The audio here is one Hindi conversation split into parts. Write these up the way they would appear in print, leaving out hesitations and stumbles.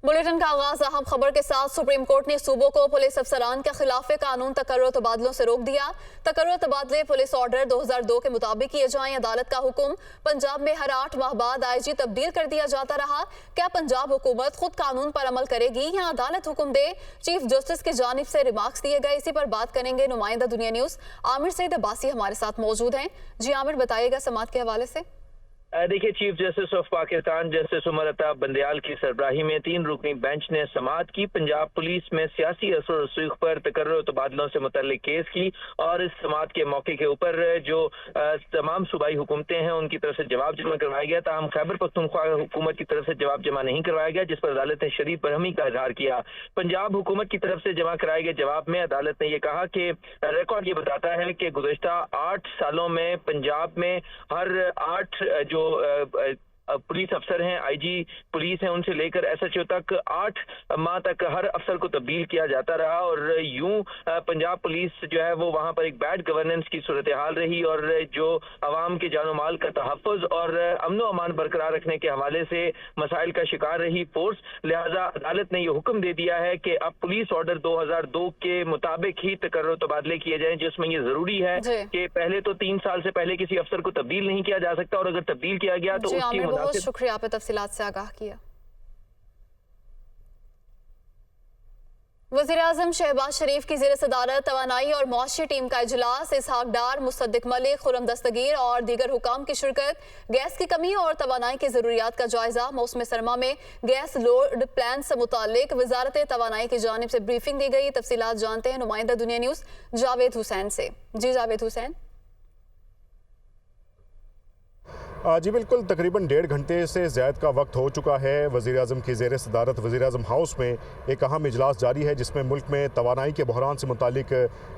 बुलेटिन का आगाज अहम खबर के साथ। सुप्रीम कोर्ट ने सूबों को पुलिस अफसरान के खिलाफ कानून तकर्रुर तबादलों से रोक दिया। तकर्रुर तबादले पुलिस ऑर्डर 2002 के मुताबिक किए जाएं। अदालत का हुक्म, पंजाब में हर 8 माह बाद आईजी तब्दील कर दिया जाता रहा। क्या पंजाब हुकूमत खुद कानून पर अमल करेगी या अदालत हुक्म दे? चीफ जस्टिस की जानिब से रिमार्क्स दिए गए। इसी पर बात करेंगे नुमाइंदा दुनिया न्यूज आमिर सईद अब्बासी हमारे साथ मौजूद हैं। जी आमिर, बताइएगा समाअत के हवाले से। देखिए, chief justice of Pakistan justice Umar Ata Bandial की सरबराही में 3 रुकनी बेंच ने समाअत की पंजाब पुलिस में सियासी असर और रसूख पर तकर्रुर तबादलों से मुतल्लिक केस की। और इस समाअत के मौके के ऊपर जो तमाम सूबाई हुकूमतें हैं उनकी तरफ से जवाब जमा करवाया गया। ताहम खैबर पख्तूनख्वा हुकूमत की तरफ से जवाब जमा नहीं करवाया गया, जिस पर अदालत ने शदीद बरहमी का इजहार किया। पंजाब हुकूमत की तरफ से जमा कराए गए जवाब में अदालत ने यह कहा कि रिकॉर्ड ये बताता है कि गुज़श्ता 8 सालों में पंजाब में हर 8 जो पुलिस अफसर हैं, आईजी पुलिस हैं, उनसे लेकर एसएचओ तक 8 माह तक हर अफसर को तब्दील किया जाता रहा। और यूं पंजाब पुलिस जो है वो वहां पर एक बैड गवर्नेंस की सूरत हाल रही और जो अवाम के जानो माल का तहफ़्फ़ुज़ और अमन अमान बरकरार रखने के हवाले से मसाइल का शिकार रही फोर्स। लिहाजा अदालत ने यह हुक्म दे दिया है कि अब पुलिस ऑर्डर 2002 के मुताबिक ही तकर्रुर तबादले किए जाएं, जिसमें यह जरूरी है कि पहले तो 3 साल से पहले किसी अफसर को तब्दील नहीं किया जा सकता, और अगर तब्दील किया गया तो उसकी बहुत शुक्रिया, आपने तफसीलात से आगाह किया। वज़ीर-ए-आज़म शहबाज शरीफ की ज़ेर सदारत तवानाई और मुआशी टीम का इजलास। इसहाक डार, मुसद्दिक मलिक, खुर्रम दस्तगीर और दीगर हुकाम की शिरकत। गैस की कमी और तवानाई की ज़रूरियात का जायजा। मौसम सरमा में गैस लोड प्लान से मुतालिक वजारत तवानाई की जानिब से ब्रीफिंग दी गई। तफसीलात जानते हैं नुमाइंदा दुनिया न्यूज़ जावेद हुसैन से। जी जावेद हुसैन। जी बिल्कुल, तकरीबन 1.5 घंटे से ज़्यादा का वक्त हो चुका है। वज़ीर-ए-आज़म की ज़ेर सदारत वज़ीर-ए-आज़म हाउस में एक अहम इजलास जारी है, जिसमें मुल्क में तवानाई के बहरान से मुतालिक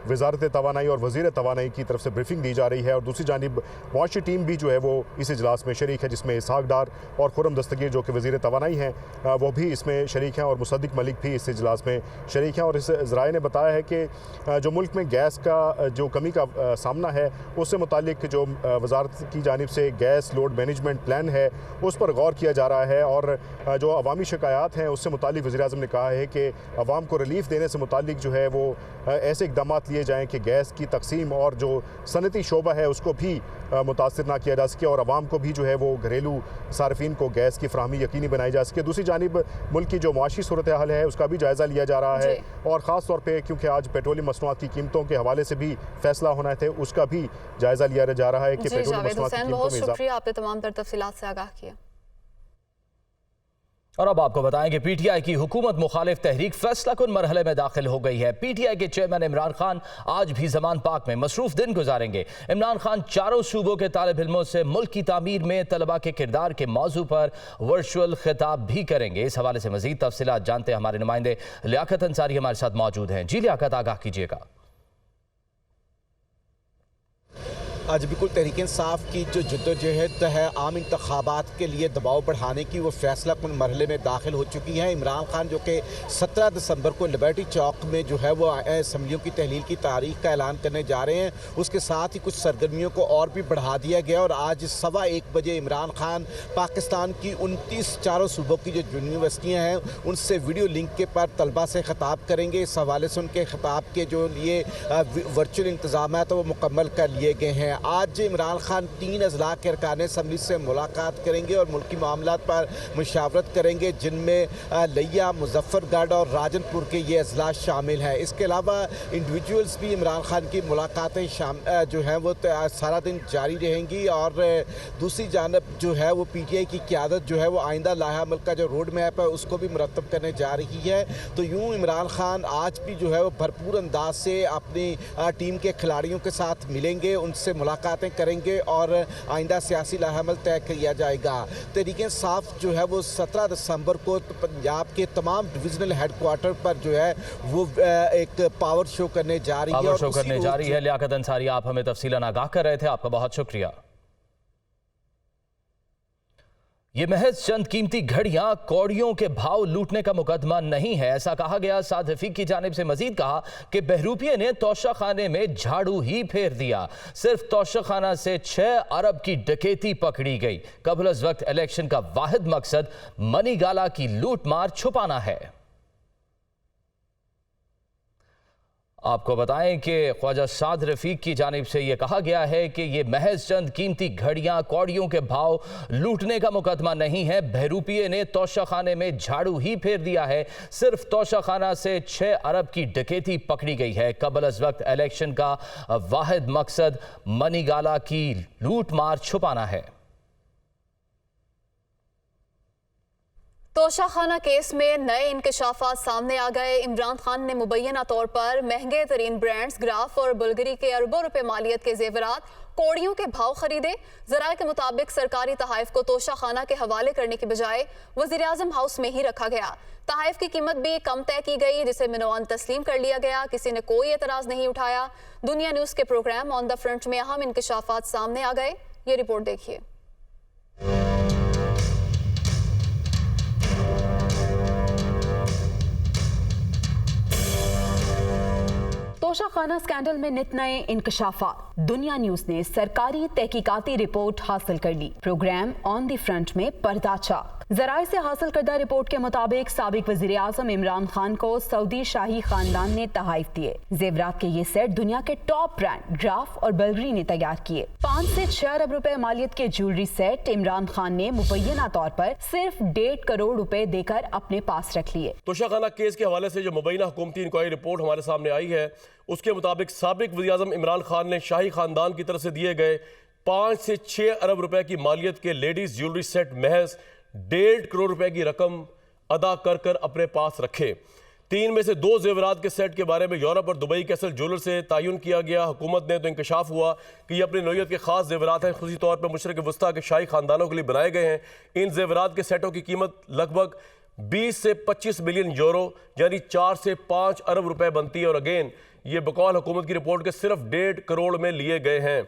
वज़ारत तवानाई और वज़ीर तवानाई की तरफ से ब्रीफिंग दी जा रही है। और दूसरी जानिब मुआशी टीम भी जो है वो इस इजलास में शरीक है, जिसमें इसहाक डार और खुर्रम दस्तगीर जो कि वज़ीर तवानाई हैं वो भी इसमें शरीक हैं, और मुसद्दिक मलिक भी इस इजलास में शरीक हैं। और इस ज़राए ने बताया है कि जो मुल्क में गैस का जो कमी का सामना है उससे मुतालिक जो वज़ारत की जानिब से गैस लोड मैनेजमेंट प्लान है उस पर गौर किया जा रहा है। और जो अवामी शिकायत हैं उससे मुतालिक वज़ीर-ए-आज़म ने कहा है कि अवाम को रिलीफ देने से मुतालिक जो है वो ऐसे इक़दाम लिए जाएँ कि गैस की तकसीम और जो सनती शोबा है उसको भी मुतासर ना किया जा सके, और अवाम को भी जो है वो घरेलू सार्फिन को गैस की फराहमी यकीनी बनाई जा सके। दूसरी जानिब मुल्क की जो मुआशी सूरत हाल है उसका भी जायज़ा लिया जा रहा है, और ख़ास तौर पर क्योंकि आज पेट्रोलियम मसनूआत की कीमतों के हवाले से भी फैसला होना है उसका भी जायज़ा लिया जा रहा है कि पेट्रोलियम मसनूआत की कीमतों में तफसीलात से आगाह किया। और अब आपको बताएं कि पीटीआई की हुकूमत मुखालिफ तहरीक फैसला कुन मरहले में दाखिल हो गई है। पीटीआई के चेयरमैन इमरान खान आज भी जमान पाक में मसरूफ दिन गुजारेंगे। इमरान खान चारों सूबों के तालिब इल्मों से मुल्क की तामीर में तलबा के किरदार के मौजू पर वर्चुअल खिताब भी करेंगे। इस हवाले से मजीद तफसीलात जानते हैं हमारे नुमाइंदे लियाकत अंसारी हमारे साथ मौजूद हैं। जी लियाकत, आगाह कीजिएगा। आज बिल्कुल तहरीक इंसाफ की जो जद्दोजहद है आम इंतखाबात के लिए दबाव बढ़ाने की, वो फैसला कुन मरहले में दाखिल हो चुकी है। इमरान खान जो कि 17 दिसंबर को लिबर्टी चौक में जो है वो असम्बलियों की तहलील की तारीख का ऐलान करने जा रहे हैं। उसके साथ ही कुछ सरगर्मियों को और भी बढ़ा दिया गया, और आज 1:15 बजे इमरान खान पाकिस्तान की 29 चारों सूबों की जो यूनिवर्सिटियाँ हैं उनसे वीडियो लिंक के पर तलबा से खिताब करेंगे। इस हवाले से उनके खिताब के जो लिए वर्चुअल इंतजाम है तो वो मुकम्मल कर लिए गए हैं। आज इमरान खान 3 अजला के अरकान असम्बली से मुलाकात करेंगे और मुल्की मामलात पर मुशावरत करेंगे, जिनमें लिया, मुजफ्फरगढ़ और राजनपुर के ये अजला शामिल हैं। इसके अलावा इंडिविजुअल्स भी इमरान खान की मुलाकातें जो हैं वो सारा दिन जारी रहेंगी। और दूसरी जानब जो है वो पीटीआई की क़यादत जो है वो आइंदा लाहा अमल का जो रोड मैप है उसको भी मुरतब करने जा रही है। तो यूँ इमरान खान आज भी जो है वो भरपूर अंदाज से अपनी टीम के खिलाड़ियों के साथ मिलेंगे, उनसे मुलाकातें करेंगे और आइंदा सियासी लाहमल तय किया जाएगा। तहरीक इंसाफ जो है वो 17 दिसंबर को पंजाब के तमाम डिविजनल हेडक्वार्टर पर जो है वो एक पावर शो करने जा रही है। लियाकत अंसारी, आप हमें तफसीलन आगाह कर रहे थे, आपका बहुत शुक्रिया। ये महज चंद कीमती घड़ियां कौड़ियों के भाव लूटने का मुकदमा नहीं है, ऐसा कहा गया। साद रफीक की जानिब से मजीद कहा कि बहरूपिये ने तोशाखाने में झाड़ू ही फेर दिया। सिर्फ तोशाखाना से 6 अरब की डकैती पकड़ी गई। कबल अज़ वक्त इलेक्शन का वाहिद मकसद मनी गाला की लूट मार छुपाना है। आपको बताएं कि ख्वाजा साद रफीक की जानिब से यह कहा गया है कि यह महज चंद कीमती घड़ियां कौड़ियों के भाव लूटने का मुकदमा नहीं है। बहरूपिये ने तोशाखाने में झाड़ू ही फेर दिया है। सिर्फ तोशाखाना से 6 अरब की डकैती पकड़ी गई है। कबल अज़ वक्त इलेक्शन का वाहिद मकसद मनी गाला की लूट मार छुपाना है। तोशाखाना केस में नए इंकशाफात सामने आ गए। इमरान खान ने मुबैना तौर पर महंगे तरीन ब्रांड्स ग्राफ और बुल्गरी के अरबों रुपए मालियत के जेवरात कौड़ियों के भाव खरीदे। जराये के मुताबिक सरकारी तहाइफ को तोशाखाना के हवाले करने के बजाय वजीर आजम हाउस में ही रखा गया। तहाइफ की कीमत भी कम तय की गई, जिसे मिनवान तस्लीम कर लिया गया। किसी ने कोई एतराज नहीं उठाया। दुनिया न्यूज के प्रोग्राम ऑन द फ्रंट में अहम इंकशाफात सामने आ गए। ये रिपोर्ट देखिए। तोशाखाना स्कैंडल में नित नए इंकशाफात। दुनिया न्यूज ने सरकारी तहकीकाती रिपोर्ट हासिल कर ली। प्रोग्राम ऑन द फ्रंट में पर्दाचा। जराये से हासिल करदा रिपोर्ट के मुताबिक साबिक वजीर आजम इमरान खान को सऊदी शाही खानदान ने तहाइफ दिए। जेवरात के ये सेट दुनिया के टॉप ब्रांड ग्राफ और बुल्गरी ने तैयार किए। 5 से 6 अरब रुपए मालियत के ज्वेलरी सेट इमरान खान ने मुबैना तौर पर सिर्फ 1.5 करोड़ रुपए देकर अपने पास रख लिए। तोशाखाना केस के हवाले से जो मुबैना हुकूमती इंक्वायरी रिपोर्ट हमारे सामने आई है, उसके मुताबिक साबिक वज़ीर आज़म इमरान खान ने शाही खानदान की तरफ से दिए गए 5 से 6 अरब रुपए की मालियत के लेडीज ज्वेलरी सेट महज 1.5 करोड़ रुपए की रकम अदा कर अपने पास रखे। 3 में से 2 जेवरात के सेट के बारे में यूरोप और दुबई के असल ज्वेलर से तयन किया गया। हुकूमत ने तो इंकशाफ हुआ कि ये अपनी नौयत के खास जेवरात हैं, खुसूसी तौर पर मशरक़ वस्ता के शाही खानदानों के लिए बनाए गए हैं। इन जेवरात के सेटों की कीमत लगभग 20 से 25 मिलियन यूरो यानी 4 से 5 अरब रुपए बनती है। और अगेन ये बकौल हुकूमत की रिपोर्ट के सिर्फ 1.5 करोड़ में लिए गए हैं।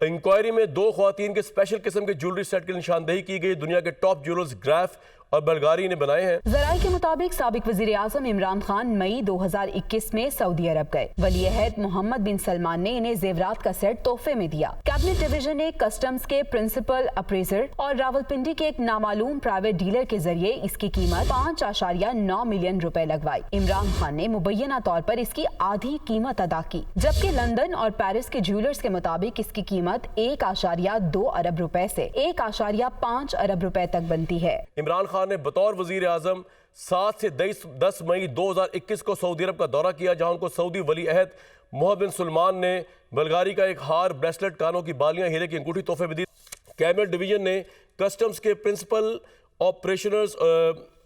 इंक्वायरी में 2 ख्वातीन के स्पेशल किस्म के ज्वेलरी सेट की निशानदेही की गई। दुनिया के टॉप ज्वेलर्स ग्राफ और बुल्गारी ने बनाए हैं। जराये के मुताबिक साबिक वजीर आजम इमरान खान मई 2021 में सऊदी अरब गए। वली अहद मोहम्मद बिन सलमान ने इन्हें जेवरात का सेट तोहफे में दिया। कैबिनेट डिवीजन ने कस्टम्स के प्रिंसिपल अप्रेजर और रावलपिंडी के एक नामालूम प्राइवेट डीलर के जरिए इसकी कीमत 5.9 मिलियन रुपए लगवाई। इमरान खान ने मुबैना तौर पर इसकी आधी कीमत अदा की, जबकि लंदन और पेरिस के ज्वेलर्स के मुताबिक इसकी कीमत 1.2 अरब रुपए से 1.5 अरब रुपए तक बनती है। इमरान खान ने बतौर वजीर आजम 7 से 10 मई 2021 को सऊदी अरब का दौरा किया, जहां उनको सऊदी वली अहद मोहम्मद बिन सलमान ने बुल्गारी का एक हार, ब्रेसलेट, कानों की बालियां, हीरे की अंगूठी तोहफे में दी। कैबिनेट डिवीजन ने कस्टम्स के प्रिंसिपल ऑपरेशनर्स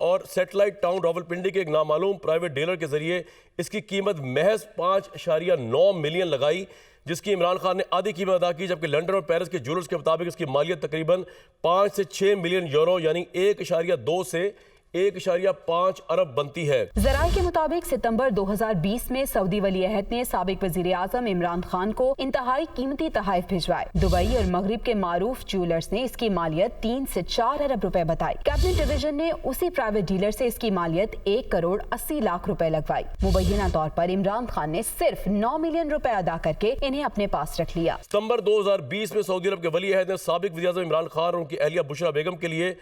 और सैटेलाइट टाउन रावलपिंडी के एक नामालूम प्राइवेट डीलर के जरिए इसकी कीमत महज 5.9 मिलियन लगाई, जिसकी इमरान खान ने आधी कीमत अदा की। जबकि लंदन और पेरिस के ज्वेलर्स के मुताबिक इसकी मालियत तकरीबन 5 से 6 मिलियन यूरो यानी 1.2 से 1.5 अरब बनती है। जराये के मुताबिक सितंबर 2020 में सऊदी वली अहद ने साबिक वजीर आजम इमरान खान को इंतहाई कीमती तहाइफ भिजवाए। दुबई और मगरिब के मारूफ ज्वेलर्स ने इसकी मालियत 3 से 4 अरब रुपए बताई। कैबिनेट डिवीजन ने उसी प्राइवेट डीलर से इसकी मालियत 1 करोड़ 80 लाख रुपए लगवाई। मुबैना तौर पर इमरान खान ने सिर्फ 9 मिलियन रुपए अदा करके इन्हें अपने पास रख लिया। सितंबर 2020 में सऊदी अरब के वली अहद ने साबिक वज़ीर आज़म इमरान खान और उनकी अहलिया बुशरा बेगम के लिए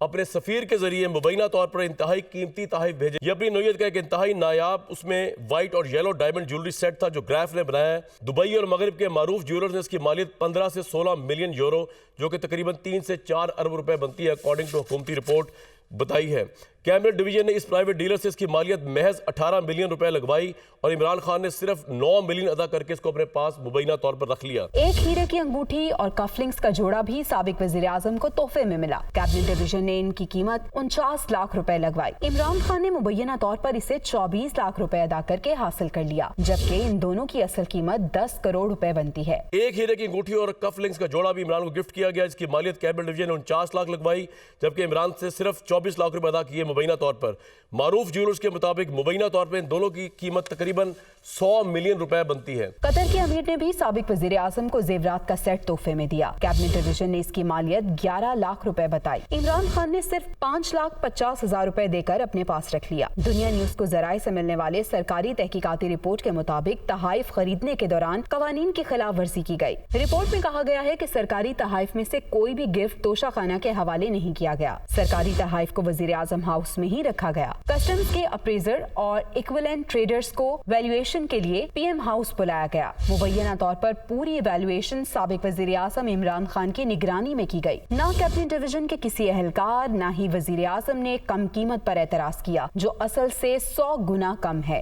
अपने सफीर के जरिए मुबैना तौर पर इंतहाई कीमती तोहफे भेजे। ये अपनी नौयत का एक इंतहाई नायाब, उसमें व्हाइट और येलो डायमंड ज्वेलरी सेट था जो ग्राफ ने बनाया है। दुबई और मगरिब के मारूफ ज्वेलर्स ने इसकी मालियत 15 से 16 मिलियन यूरो जो कि तकरीबन 3 से 4 अरब रुपए बनती है, अकॉर्डिंग टू हुकूमती रिपोर्ट बताई है। कैबिनेट डिवीजन ने इस प्राइवेट डीलर से इसकी मालियत महज 18 मिलियन रुपए लगवाई और इमरान खान ने सिर्फ 9 मिलियन अदा करके इसको अपने पास मुबैना तौर पर रख लिया। एक हीरे की अंगूठी और कफलिंग्स का जोड़ा भी साबिक वजीर आजम को तोहफे में मिला। कैबिनेट डिवीजन ने इनकी कीमत 49 लाख रुपए लगवाई। इमरान खान ने मुबैना तौर पर इसे 24 लाख रुपए अदा करके हासिल कर लिया, जबकि इन दोनों की असल कीमत 10 करोड़ रुपए बनती है। एक हीरे की अंगूठी और कफलिंग्स का जोड़ा भी इमरान को गिफ्ट किया गया, इसकी मालियत कैबिनेट डिवीजन ने 49 लाख लगवाई, जबकि इमरान से सिर्फ 24 लाख रुपए अदा किए। मुबैना तौर पर। मारूफ ज्वेलर्स के मुताबिक मुबैना तौर पर इन दोनों की कीमत तकरीबन 100 मिलियन रुपए बनती है। कतर के अमीर ने भी साबिक वजीर आजम को जेवरात का सेट तोहफे में दिया। कैबिनेट डिवीजन ने इसकी मालियत 11 लाख रुपए बताई। इमरान खान ने सिर्फ 5,50,000 रुपए देकर अपने पास रख लिया। दुनिया न्यूज को जराए से मिलने वाले सरकारी तहकीकाती रिपोर्ट के मुताबिक तहाइफ खरीदने के दौरान कवानीन की खिलाफ वर्जी की गई। रिपोर्ट में कहा गया है कि सरकारी तहाइफ में से कोई भी गिफ्ट तोशा खाना के हवाले नहीं किया गया। सरकारी तहाइफ को वजीर आजम हाउस में ही रखा गया। कस्टम्स के अप्रेजर और इक्विवेलेंट ट्रेडर्स को वैल्यूएशन के लिए पीएम हाउस बुलाया गया। मुबैना तौर पर पूरी वैल्यूएशन साबिक वजीर आजम इमरान खान की निगरानी में की गई। ना कैबिनेट डिवीजन के किसी अहलकार ना ही वजीर आजम ने कम कीमत पर एतराज किया, जो असल से 100 गुना कम है।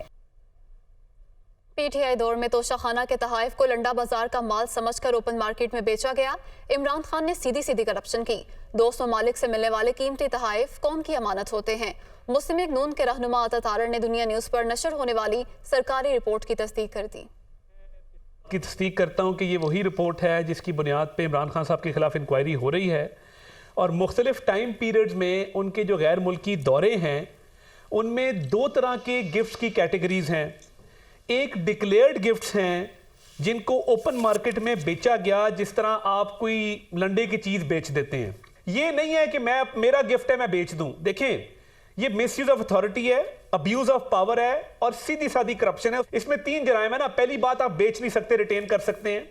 पीटीआई दौर में तोशाखाना के तहाइफ को लंडा बाजार का माल समझकर ओपन मार्केट में बेचा गया। इमरान खान ने सीधी सीधी करप्शन की। दोस्त ममालिक से मिलने वाले कीमती तहाइफ कौम की अमानत होते हैं। मुस्लिम लीग नून के रहनुमा अता तारड़ ने दुनिया न्यूज पर नशर होने वाली सरकारी रिपोर्ट की तस्दीक कर दी। की तस्दीक करता हूँ कि ये वही रिपोर्ट है जिसकी बुनियाद पे इमरान खान साहब के खिलाफ इंक्वायरी हो रही है और मुख्तलिफ टाइम पीरियड्स में उनके जो गैर मुल्की दौरे हैं उनमें दो तरह के गिफ्ट्स की कैटेगरीज हैं। एक डिक्लेयर्ड गिफ्ट्स हैं जिनको ओपन मार्केट में बेचा गया, जिस तरह आप कोई लंडे की चीज़ बेच देते हैं। ये नहीं है कि मेरा गिफ्ट है मैं बेच दूं। देखें, ये मिसयूज ऑफ अथॉरिटी है, अब्यूज ऑफ पावर है और सीधी सादी करप्शन है। इसमें 3 जराइम है ना। पहली बात, आप बेच नहीं सकते, रिटेन कर सकते हैं।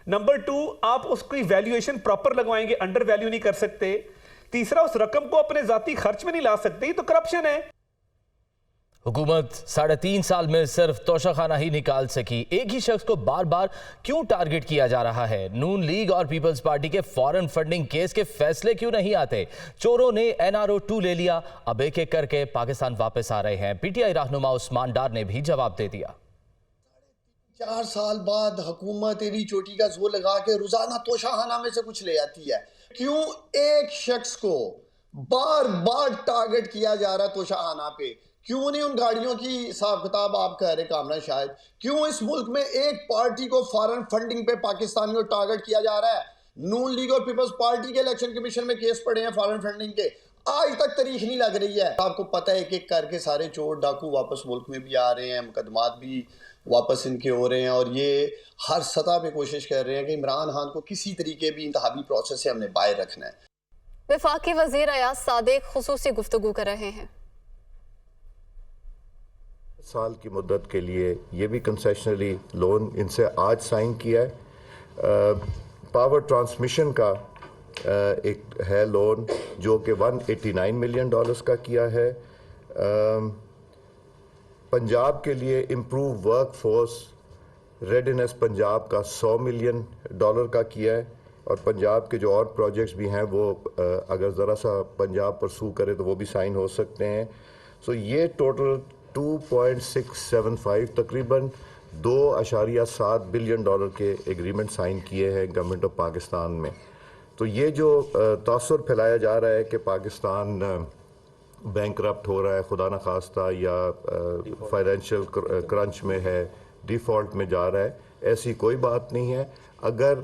नंबर 2, आप उसकी वैल्यूएशन प्रॉपर लगवाएंगे, अंडर वैल्यू नहीं कर सकते। तीसरा, उस रकम को अपने जाती खर्च में नहीं ला सकते, ये तो करप्शन है। हुकूमत 3.5 साल में सिर्फ तोशाखाना ही निकाल सकी। एक ही शख्स को बार बार क्यों टारगेट किया जा रहा है? नून लीग और पीपल्स पार्टी के फॉरेन फंडिंग केस के फैसले क्यों नहीं आते? चोरों ने NRO 2 ले लिया, अब एक एक करके पाकिस्तान वापस आ रहे हैं। पीटीआई रहनुमा उस्मान डार ने भी जवाब दे दिया। 4 साल बाद हुकूमत एड़ी चोटी का जोर लगा के रोजाना तोशाखाना में से कुछ ले आती है। क्यों एक शख्स को बार बार टारगेट किया जा रहा है तोशाखाना पे? क्यों नहीं उन गाड़ियों की हिसाब किताब आप कह रहे कामना? शायद क्यों इस मुल्क में एक पार्टी को फॉरेन फंडिंग पे पाकिस्तान को टारगेट किया जा रहा है? नून लीग और पीपल्स पार्टी के इलेक्शन कमीशन में केस पड़े हैं फॉरेन फंडिंग के, आज तक तारीख नहीं लग रही है। आपको पता है एक एक करके सारे चोर डाकू वापस मुल्क में भी आ रहे हैं, मुकदमात भी वापस इनके हो रहे हैं और ये हर सतह पे कोशिश कर रहे हैं कि इमरान खान को किसी तरीके भी इंतखाबी प्रोसेस से हमने बाहर रखना है। वफाकी वजीर अयाज सादिक खुसूसी गुफ्तगू कर रहे हैं। साल की मुद्दत के लिए ये भी कंसेशनरी लोन इनसे आज साइन किया है। पावर ट्रांसमिशन का एक है लोन जो कि $189 मिलियन का किया है। पंजाब के लिए improve work force readiness Punjab का $100 मिलियन का किया है और पंजाब के जो और प्रोजेक्ट्स भी हैं वो अगर ज़रा सा पंजाब परसू करे तो वो भी साइन हो सकते हैं। सो ये टोटल 2.675 तकरीबन $2.7 बिलियन के एग्रीमेंट साइन किए हैं गवर्नमेंट ऑफ पाकिस्तान में। तो ये जो तासुर फैलाया जा रहा है कि पाकिस्तान बैंकरप्ट हो रहा है, खुदा न खास्ता, या फाइनेंशियल क्रंच में है, डिफ़ॉल्ट में जा रहा है, ऐसी कोई बात नहीं है। अगर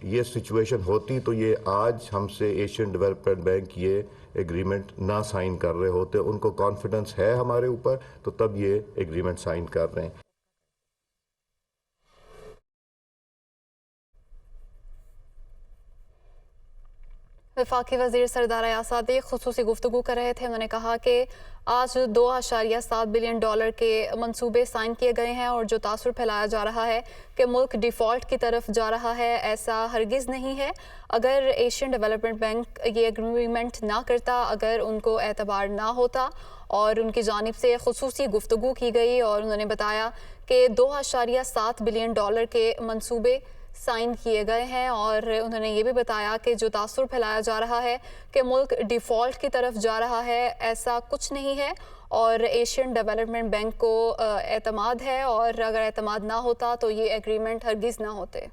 ये सिचुएशन होती तो ये आज हमसे एशियन डेवलपमेंट बैंक ये एग्रीमेंट ना साइन कर रहे होते। उनको कॉन्फिडेंस है हमारे ऊपर, तो तब ये एग्रीमेंट साइन कर रहे हैं। वफाकी वजीर सरदार अयाज सादिक खुसूसी गुफ्तगू कर रहे थे। उन्होंने कहा कि आज $2.7 बिलियन के मंसूबे साइन किए गए हैं और जो तासुर फैलाया जा रहा है कि मुल्क डिफ़ॉल्ट की तरफ जा रहा है, ऐसा हरगिज़ नहीं है। अगर एशियन डेवलपमेंट बैंक ये एग्रीमेंट ना करता, अगर उनको एतबार ना होता और उनकी जानिब से खुसूसी गुफ्तगू की गई और उन्होंने बताया कि $2.7 बिलियन के मंसूबे साइन किए गए हैं और उन्होंने ये भी बताया कि जो तासुर फैलाया जा रहा है कि मुल्क डिफ़ॉल्ट की तरफ जा रहा है, ऐसा कुछ नहीं है और एशियन डेवलपमेंट बैंक को एतमाद है और अगर एतमाद ना होता तो ये एग्रीमेंट हरगिज़ ना होते।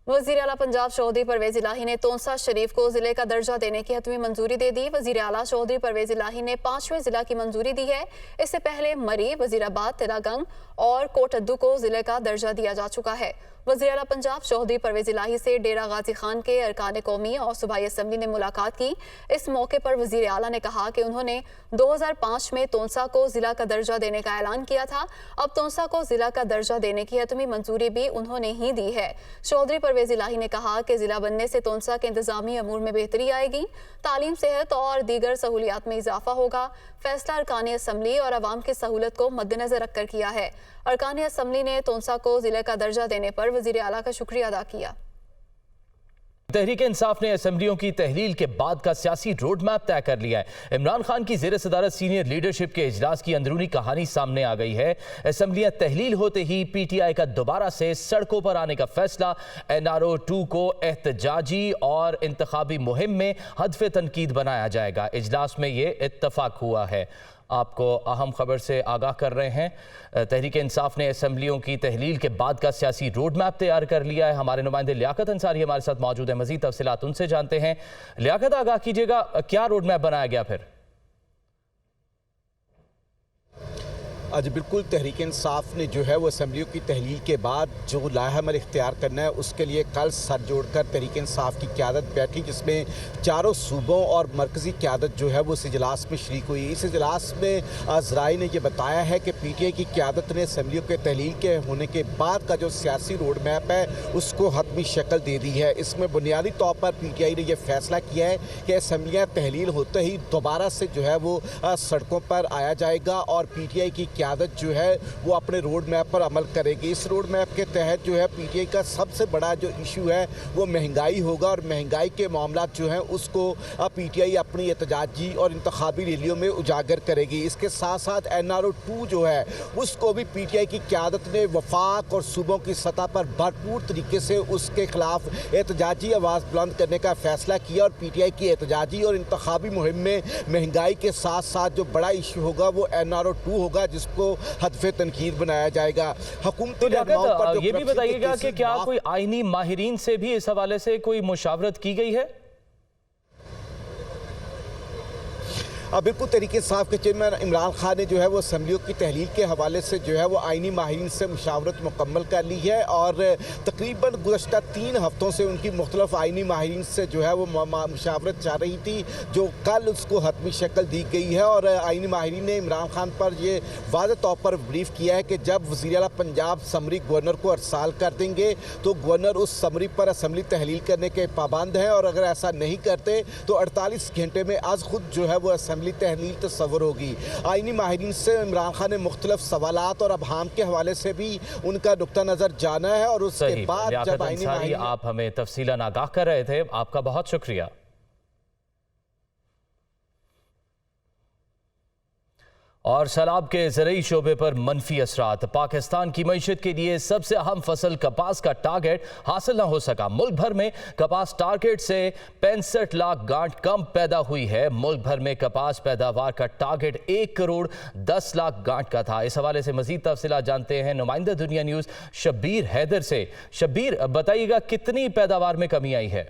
वज़ीर आला पंजाब चौधरी परवेज़ इलाही ने तोंसा शरीफ को ज़िले का दर्जा देने की हतमी मंजूरी दे दी। वज़ीर आला चौधरी परवेज़ इलाही ने 5वें ज़िला की मंजूरी दी है। इससे पहले मरी, वज़ीराबाद, तिरागंग और कोटअद्दू को ज़िले का दर्जा दिया जा चुका है। वज़ीर आला पंजाब चौधरी परवेज इलाही से डेरा गाजी खान के अरकान कौमी और सूबाई असम्बली ने मुलाकात की। इस मौके पर वज़ीर आला ने कहा कि उन्होंने 2005 में तोंसा को जिला का दर्जा देने का ऐलान किया था। अब तोंसा को जिला का दर्जा देने की हतमी मंजूरी भी उन्होंने ही दी है। चौधरी परवेज इलाही ने कहा कि जिला बनने से तोंसा के इंतजामी अमूर में बेहतरी आएगी, तालीम, सेहत और दीगर सहूलियात में इजाफा होगा। फैसला अरकान असम्बली और अवाम की सहूलत को मद्देनजर रखकर किया है। अरकान असम्बली ने तोंसा को जिले का दर्जा देने पर वज़ीर आला का शुक्रिया अदा किया। तहरीक इंसाफ ने असेंबलियों की तहलील के बाद का सियासी रोड मैप तय कर लिया है। इमरान खान की ज़ेर सदारत सीनियर लीडरशिप के इजलास की अंदरूनी कहानी सामने आ गई है। असेंबलियां तहलील होते ही PTI का दोबारा से सड़कों पर आने का फैसला। NRO 2 को एहतजाजी और इंतखाबी मुहिम में हदफ तनकीद बनाया जाएगा। इजलास में ये इत्तफाक हुआ है। आपको अहम खबर से आगाह कर रहे हैं। तहरीक इंसाफ ने असेंबलियों की तहलील के बाद का सियासी रोड मैप तैयार कर लिया है। हमारे नुमाइंदे लियाकत अंसारी हमारे साथ मौजूद है। मजीद तफसीलात उनसे जानते हैं। लियाकत, आगाह कीजिएगा, क्या रोड मैप बनाया गया फिर? आज बिल्कुल तहरीक इंसाफ ने जो है वो असेंबलियों की तहलील के बाद जो लाहेअमल इख्तियार करना है उसके लिए कल सर जोड़कर तहरीक इंसाफ की क़यादत बैठी, जिसमें चारों सूबों और मरकज़ी क़यादत जो है वो इस इजलास में शरीक हुई। इस इजलास में ज़राई ने यह बताया है कि PTI की क़यादत ने असेंबलियों के तहलील के होने के बाद का जो सियासी रोड मैप है उसको हतमी शक्ल दे दी है। इसमें बुनियादी तौर पर PTI ने यह फैसला किया है कि असेंबलियाँ तहलील होते ही दोबारा से जो है वो सड़कों पर आया जाएगा और PTI की क़यादत जो है वो अपने रोड मैप पर अमल करेगी। इस रोड मैप के तहत जो है PTI का सबसे बड़ा जो इशू है वो महंगाई होगा और महंगाई के मामलात जो हैं उसको PTI अपनी एहतजाजी और इंतखाबी रैलियों में उजागर करेगी। इसके साथ साथ NRO 2 जो है उसको भी PTI की क़यादत ने वफाक और सूबों की सतह पर भरपूर तरीके से उसके खिलाफ एहतजाजी आवाज़ बुलंद करने का फैसला किया और PTI की एहतजाजी और इंतखाबी मुहिम में महंगाई के साथ साथ जो बड़ा इशू होगा वो NRO 2 होगा, जिसको हदफे तनकीद बनाया जाएगा। हुकूमती ये भी बताइएगा कि क्या कोई आईनी माहिरीन से भी इस हवाले से कोई मुशावरत की गई है? बिल्कुल तहरीक इंसाफ के चेयरमैन इमरान खान ने जो है वो असेंबलियों की तहलील के हवाले से जो है वो आईनी माहिरीन से मुशावरत मुकम्मल कर ली है और तकरीबन गुज़श्ता 3 हफ्तों से उनकी मुख्तलिफ आईनी माहिरीन से जो है वो मुशावरत चल रही थी, जो कल उसको हतमी शक्ल दी गई है। और आईनी माहिरीन ने इमरान खान पर ये वाज़ेह तौर पर ब्रीफ किया है कि जब वज़ीर आला पंजाब समरी गवर्नर को अरसाल कर देंगे तो गवर्नर उस समरी पर असेंबली तहलील करने के पाबंद हैं और अगर ऐसा नहीं करते तो 48 घंटे में आज खुद जो है वो तहलील तस्वर होगी। आईनी माहिरीन से इमरान खान ने मुख्तलिफ सवालात और अबहाम के हवाले से भी उनका नुक्ता नजर जाना है और उसके बाद जब आईनी माहिरीन आप हमें तफसीलन आगाह कर रहे थे, आपका बहुत शुक्रिया। और सैलाब के ज़रूरी शोबे पर मनफी असरात। पाकिस्तान की मईशत के लिए सबसे अहम फसल कपास का टारगेट हासिल न हो सका। मुल्क भर में कपास टारगेट से 65 लाख गांठ कम पैदा हुई है। मुल्क भर में कपास पैदावार का टारगेट 1 करोड़ 10 लाख गांठ का था। इस हवाले से मजीद तफसीलात जानते हैं नुमाइंदा दुनिया न्यूज़ शब्बीर हैदर से। शब्बीर, बताइएगा कितनी पैदावार में कमी आई है?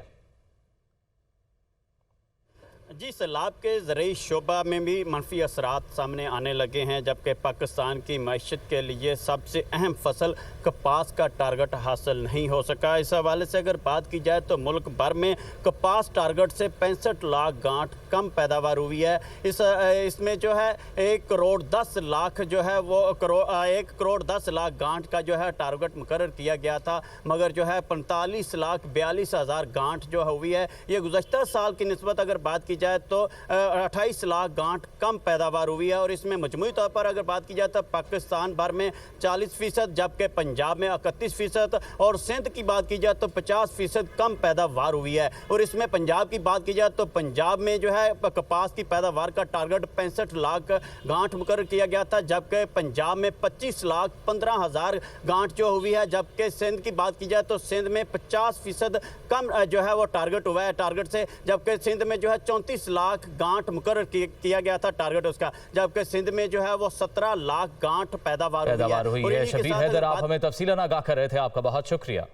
जी, सैलाब के ज़रूरी शोबा में भी मनफी असरात सामने आने लगे हैं, जबकि पाकिस्तान की मईशत के लिए सबसे अहम फसल कपास का टारगेट हासिल नहीं हो सका। इस हवाले से अगर बात की जाए तो मुल्क भर में कपास टारगेट से 65 लाख गांठ कम पैदावार हुई है। इसमें जो है 1 करोड़ 10 लाख जो है वो 1 करोड़ 10 लाख गांठ का जो है टारगेट मुकर्रर किया गया था, मगर जो है 45 लाख 42 हज़ार गांठ जो हुई है। ये गुज़श्ता साल की निस्बत अगर बात की जाए तो 28 लाख गांठ कम पैदावार हुई है। और इसमें मजमूई तौर पर अगर बात की जाए तो पाकिस्तान भर में 40%, जबकि पंजाब में 31% और सिंध की बात की जाए तो 50% कम पैदावार हुई है। और इसमें पंजाब की बात की जाए तो पंजाब में जो है कपास की पैदावार का टारगेट 65 लाख गांठ मुकर्रर किया गया था, जबकि पंजाब में 25 लाख 15 हज़ार गांठ जो हुई है। जबकि सिंध की बात की जाए तो सिंध में 50% कम जो है वो टारगेट हुआ है टारगेट से, जबकि सिंध में जो है 34 लाख गांठ मुकर्रर किया गया था टारगेट उसका, जबकि सिंध में जो है वो 17 लाख गांठ पैदावार हुई है। शब्बीर हैदर, आप हमें तफसीलन आगाह कर रहे थे, आपका बहुत शुक्रिया।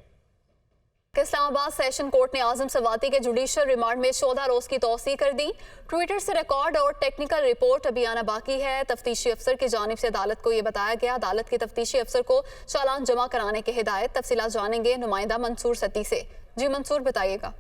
इस्लामाबाद सेशन कोर्ट ने आजम सवाती के जुडिशियल रिमांड में 14 रोज की तौसीह कर दी। ट्विटर से रिकॉर्ड और टेक्निकल रिपोर्ट अभी आना बाकी है। तफ्तीशी अफसर की जानिब से अदालत को यह बताया गया। अदालत की तफ्तीशी अफसर को चालान जमा कराने की हिदायत। तफसीलात जानेंगे नुमाइंदा मंसूर सती से। जी मंसूर, बताइएगा।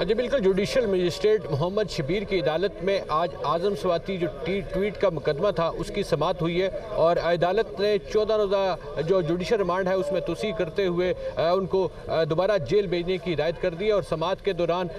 जी बिल्कुल, जुडिशल मजिस्ट्रेट मोहम्मद शबीर की अदालत में आज आजम सवाती जो ट्वीट का मुकदमा था उसकी समाअत हुई है और अदालत ने 14 रोज़ा जो जुडिशल रिमांड है उसमें तोसीह करते हुए उनको दोबारा जेल भेजने की हिदायत कर दी। और समाअत के दौरान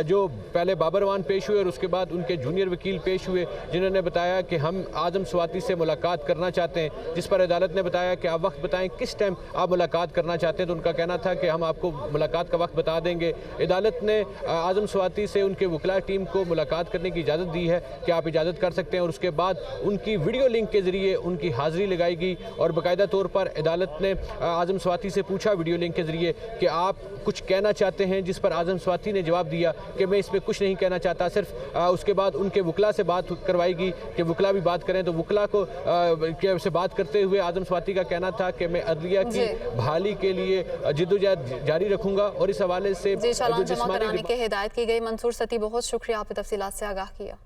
जो पहले बाबरवान पेश हुए और उसके बाद उनके जूनियर वकील पेश हुए, जिन्होंने बताया कि हम आजम सवाती से मुलाकात करना चाहते हैं, जिस पर अदालत ने बताया कि आप वक्त बताएं किस टाइम आप मुलाकात करना चाहते हैं। तो उनका कहना था कि हम आपको मुलाकात का वक्त बता देंगे। अदालत ने आजम सवाती से उनके वकला टीम को मुलाकात करने की इजाज़त दी है कि आप इजाज़त कर सकते हैं और उसके बाद उनकी वीडियो लिंक के ज़रिए उनकी हाज़िरी लगाएगी। और बाकायदा तौर पर अदालत ने आजम सवाती से पूछा वीडियो लिंक के ज़रिए कि आप कुछ कहना चाहते हैं, जिस पर आजम सवाती ने जवाब दिया कि मैं इसमें कुछ नहीं कहना चाहता। सिर्फ उसके बाद उनके वकला से बात करवाएगी कि वकला भी बात करें। तो वकला को से बात करते हुए आजम सवाती का कहना था कि मैं अदलिया की बहाली के लिए जिद्दोजहद जारी रखूँगा। और इस हवाले से हिदायत की गई। मंसूर सती, बहुत शुक्रिया, आपने तफसीलात से आगाह किया।